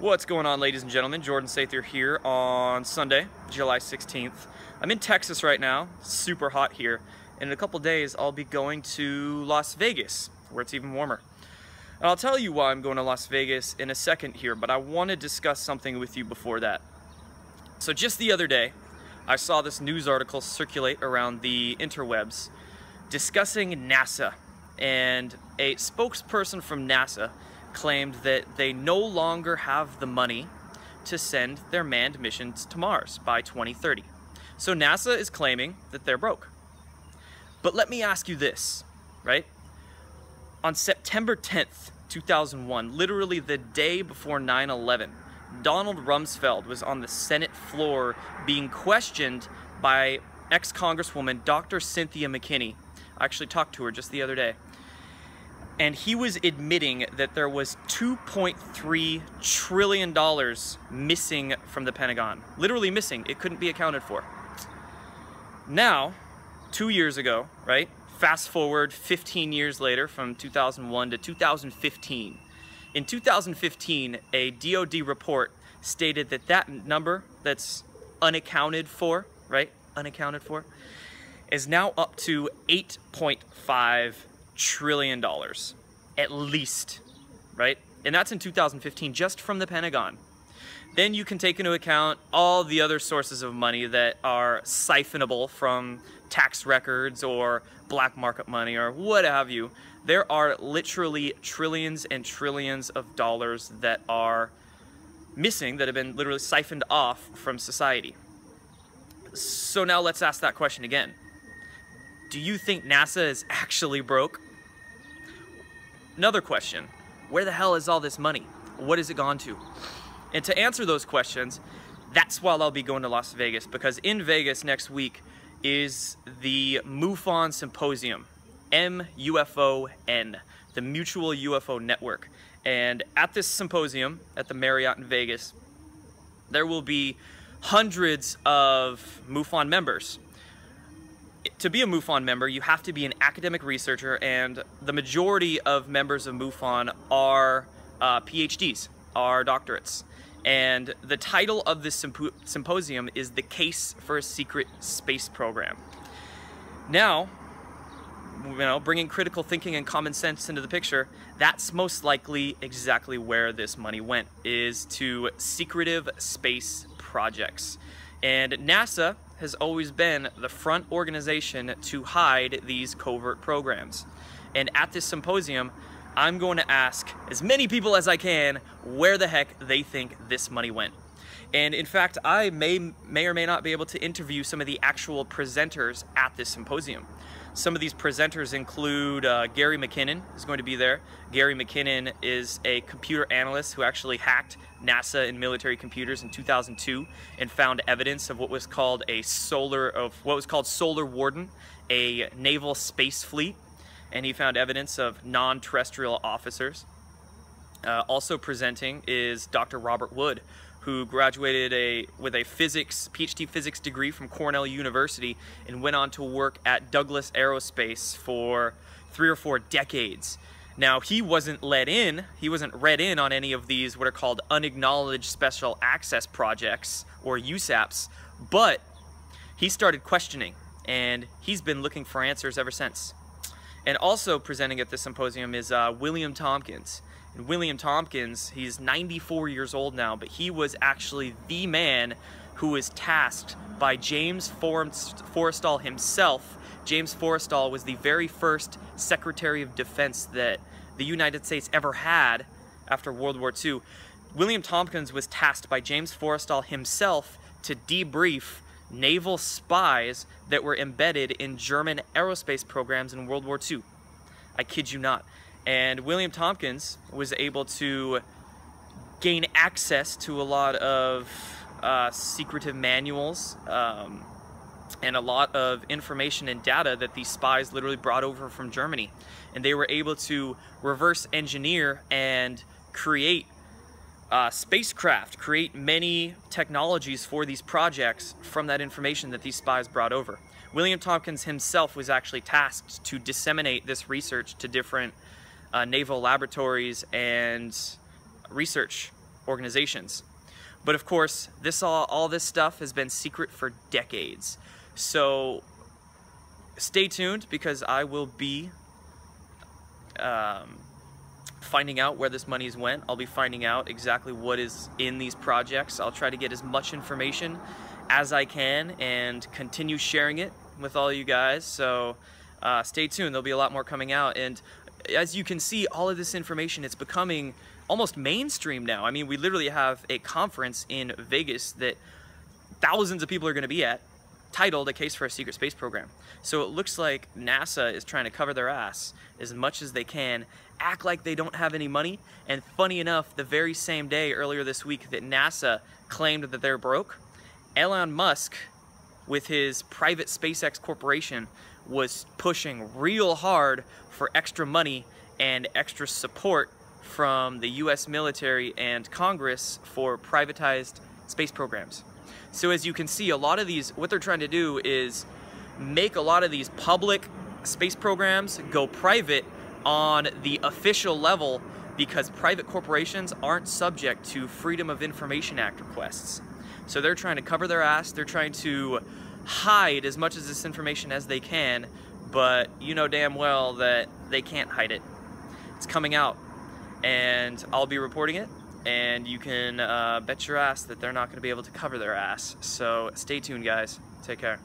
What's going on, ladies and gentlemen? Jordan Sather here on Sunday, July 16th. I'm in Texas right now, super hot here, and in a couple days I'll be going to Las Vegas, where it's even warmer. And I'll tell you why I'm going to Las Vegas in a second here, but I want to discuss something with you before that. So just the other day, I saw this news article circulate around the interwebs discussing NASA, and a spokesperson from NASA claimed that they no longer have the money to send their manned missions to Mars by 2030. So NASA is claiming that they're broke. But let me ask you this, right? On September 10th, 2001, literally the day before 9/11, Donald Rumsfeld was on the Senate floor being questioned by ex-Congresswoman Dr. Cynthia McKinney. I actually talked to her just the other day. And he was admitting that there was $2.3 trillion missing from the Pentagon. Literally missing. It couldn't be accounted for. Now, 2 years ago, right? Fast forward 15 years later from 2001 to 2015. In 2015, a DoD report stated that that number that's unaccounted for, right? Unaccounted for, is now up to $8.5 trillion, at least, right? And that's in 2015, just from the Pentagon. Then you can take into account all the other sources of money that are siphonable from tax records or black market money or what have you. There are literally trillions and trillions of dollars that are missing, that have been literally siphoned off from society. So now let's ask that question again. Do you think NASA is actually broke? Another question, where the hell is all this money? What has it gone to? And to answer those questions, that's why I'll be going to Las Vegas, because in Vegas next week is the MUFON Symposium, MUFON, the Mutual UFO Network. And at this symposium, at the Marriott in Vegas, there will be hundreds of MUFON members. To be a MUFON member, you have to be an academic researcher, and the majority of members of MUFON are PhDs, are doctorates. And the title of this symposium is The Case for a Secret Space Program. Now, bringing critical thinking and common sense into the picture, that's most likely exactly where this money went, is to secretive space projects. And NASA has always been the front organization to hide these covert programs. And at this symposium, I'm going to ask as many people as I can where the heck they think this money went. And in fact, I may or may not be able to interview some of the actual presenters at this symposium. Some of these presenters include Gary McKinnon is going to be there. Gary McKinnon is a computer analyst who actually hacked NASA and military computers in 2002 and found evidence of what was called Solar Warden, a naval space fleet, and he found evidence of non-terrestrial officers. Also presenting is Dr. Robert Wood, who graduated with a PhD physics degree from Cornell University and went on to work at Douglas Aerospace for 3 or 4 decades. Now, he wasn't read in on any of these what are called unacknowledged special access projects, or USAPs, but he started questioning, and he's been looking for answers ever since. And also presenting at this symposium is William Tompkins. And William Tompkins, he's 94 years old now, but he was actually the man who was tasked by James Forrestal himself. James Forrestal was the very first Secretary of Defense that the United States ever had after World War II. William Tompkins was tasked by James Forrestal himself to debrief naval spies that were embedded in German aerospace programs in World War II. I kid you not. And William Tompkins was able to gain access to a lot of secretive manuals and a lot of information and data that these spies literally brought over from Germany. And they were able to reverse engineer and create spacecraft, create many technologies for these projects from that information that these spies brought over. William Tompkins himself was actually tasked to disseminate this research to different naval laboratories and research organizations. But of course, all this stuff has been secret for decades. So stay tuned, because I will be finding out where this money's went. I'll be finding out exactly what is in these projects. I'll try to get as much information as I can and continue sharing it with all you guys. So stay tuned. There'll be a lot more coming out. And as you can see, all of this information, it's becoming almost mainstream now. I mean, we literally have a conference in Vegas that thousands of people are going to be at, titled A Case for a Secret Space Program. So it looks like NASA is trying to cover their ass as much as they can, act like they don't have any money. And funny enough, the very same day earlier this week that NASA claimed that they're broke, Elon Musk, with his private SpaceX corporation, was pushing real hard for extra money and extra support from the US military and Congress for privatized space programs. So as you can see, a lot of these, what they're trying to do is make a lot of these public space programs go private on the official level, because private corporations aren't subject to Freedom of Information Act requests. So they're trying to cover their ass, they're trying to hide as much of this information as they can, but you know damn well that they can't hide it. It's coming out, and I'll be reporting it. And you can bet your ass that they're not going to be able to cover their ass. So stay tuned, guys. Take care.